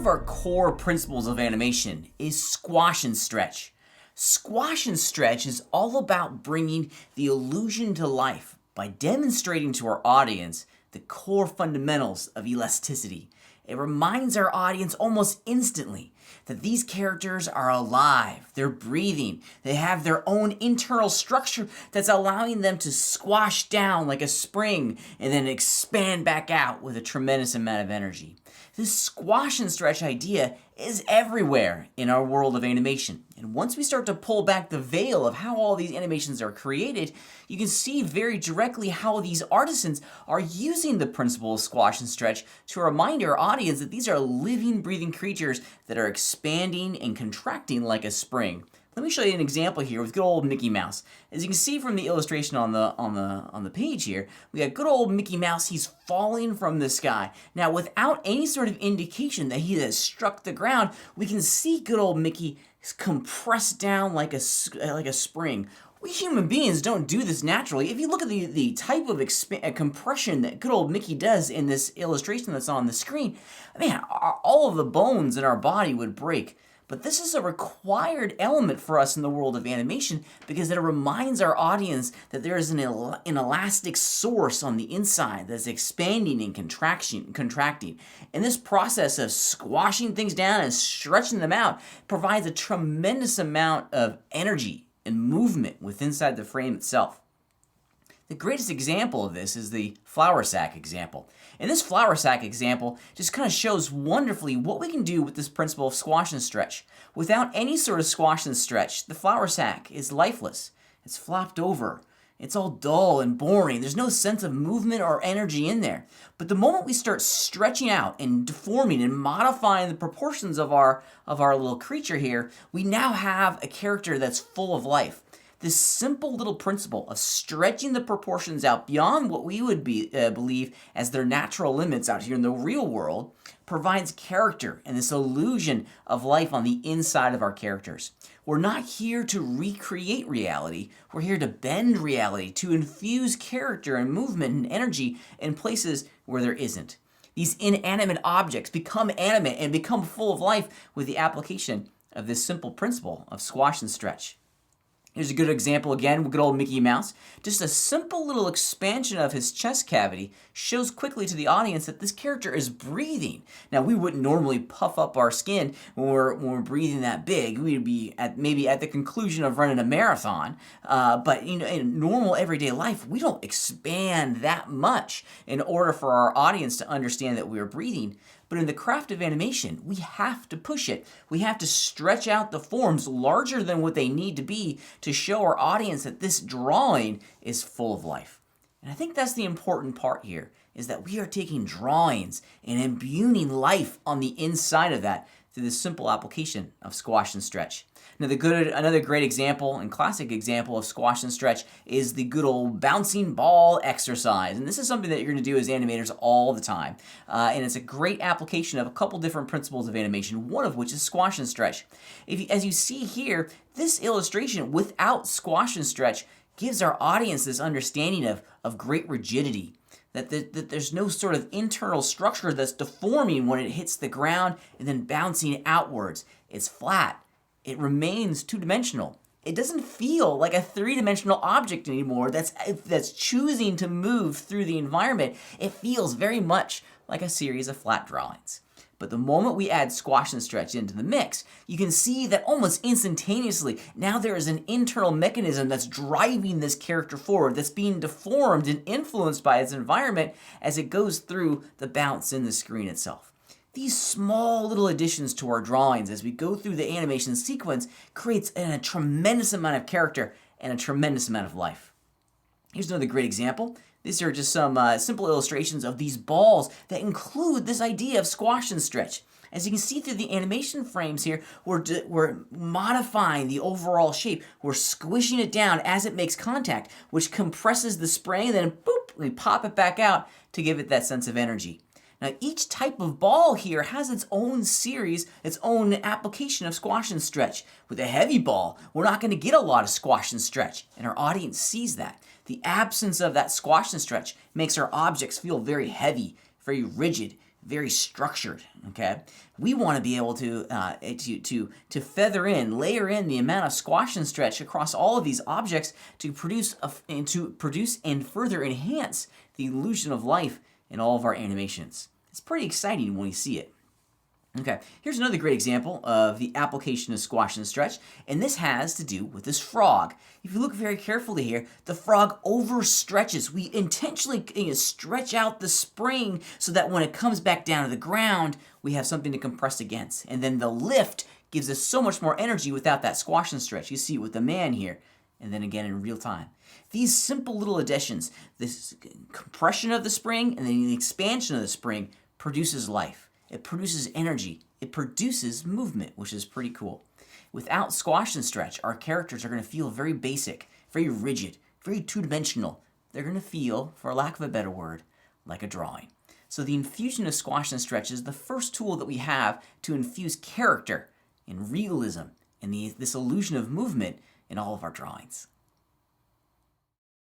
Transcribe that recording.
our core principles of animation is squash and stretch. Squash and stretch is all about bringing the illusion to life by demonstrating to our audience the core fundamentals of elasticity. It reminds our audience almost instantly that these characters are alive, they're breathing, they have their own internal structure that's allowing them to squash down like a spring and then expand back out with a tremendous amount of energy. This squash and stretch idea is everywhere in our world of animation. And once we start to pull back the veil of how all these animations are created, you can see very directly how these artisans are using the principle of squash and stretch to remind our audience that these are living, breathing creatures that are expanding and contracting like a spring. Let me show you an example here with good old Mickey Mouse. As you can see from the illustration on the page here, we got good old Mickey Mouse. He's falling from the sky. Now, without any sort of indication that he has struck the ground, we can see good old Mickey compressed down like a spring. We human beings don't do this naturally. If you look at the type of compression that good old Mickey does in this illustration that's on the screen, man, all of the bones in our body would break. But this is a required element for us in the world of animation because it reminds our audience that there is an elastic source on the inside that's expanding and contracting. And this process of squashing things down and stretching them out provides a tremendous amount of energy and movement within inside the frame itself. The greatest example of this is the flour sack example. And this flour sack example just kind of shows wonderfully what we can do with this principle of squash and stretch. Without any sort of squash and stretch, the flour sack is lifeless. It's flopped over. It's all dull and boring. There's no sense of movement or energy in there. But the moment we start stretching out and deforming and modifying the proportions of our little creature here, we now have a character that's full of life. This simple little principle of stretching the proportions out beyond what we would believe as their natural limits out here in the real world provides character and this illusion of life on the inside of our characters. We're not here to recreate reality. We're here to bend reality, to infuse character and movement and energy in places where there isn't. These inanimate objects become animate and become full of life with the application of this simple principle of squash and stretch. Here's a good example again with good old Mickey Mouse. Just a simple little expansion of his chest cavity shows quickly to the audience that this character is breathing. Now, we wouldn't normally puff up our skin when we're breathing that big. We'd be maybe at the conclusion of running a marathon. But in normal everyday life, we don't expand that much in order for our audience to understand that we're breathing. But in the craft of animation, we have to push it. We have to stretch out the forms larger than what they need to be to show our audience that this drawing is full of life. And I think that's the important part here, is that we are taking drawings and imbuing life on the inside of that through this simple application of squash and stretch. Now, another great example and classic example of squash and stretch is the good old bouncing ball exercise. And this is something that you're going to do as animators all the time. And it's a great application of a couple different principles of animation, one of which is squash and stretch. As you see here, this illustration without squash and stretch gives our audience this understanding of great rigidity. That there's no sort of internal structure that's deforming when it hits the ground and then bouncing outwards. It's flat. It remains two-dimensional. It doesn't feel like a three-dimensional object anymore that's choosing to move through the environment. It feels very much like a series of flat drawings. But the moment we add squash and stretch into the mix, you can see that almost instantaneously, now there is an internal mechanism that's driving this character forward, that's being deformed and influenced by its environment as it goes through the bounce in the screen itself. These small little additions to our drawings as we go through the animation sequence creates a tremendous amount of character and a tremendous amount of life. Here's another great example. These are just some simple illustrations of these balls that include this idea of squash and stretch. As you can see through the animation frames here, we're modifying the overall shape. We're squishing it down as it makes contact, which compresses the spray, and then boop, we pop it back out to give it that sense of energy. Now, each type of ball here has its own series, its own application of squash and stretch. With a heavy ball, we're not going to get a lot of squash and stretch, and our audience sees that. The absence of that squash and stretch makes our objects feel very heavy, very rigid, very structured. Okay, we want to be able to feather in, layer in the amount of squash and stretch across all of these objects to produce and further enhance the illusion of life in all of our animations. It's pretty exciting when you see it. Okay, here's another great example of the application of squash and stretch, and this has to do with this frog. If you look very carefully here, the frog overstretches. We intentionally stretch out the spring so that when it comes back down to the ground, we have something to compress against. And then the lift gives us so much more energy without that squash and stretch. You see it with the man here, and then again in real time. These simple little additions, this compression of the spring and then the expansion of the spring, produces life. It produces energy. It produces movement, which is pretty cool. Without squash and stretch, our characters are going to feel very basic, very rigid, very two-dimensional. They're going to feel, for lack of a better word, like a drawing. So the infusion of squash and stretch is the first tool that we have to infuse character and realism and this illusion of movement in all of our drawings.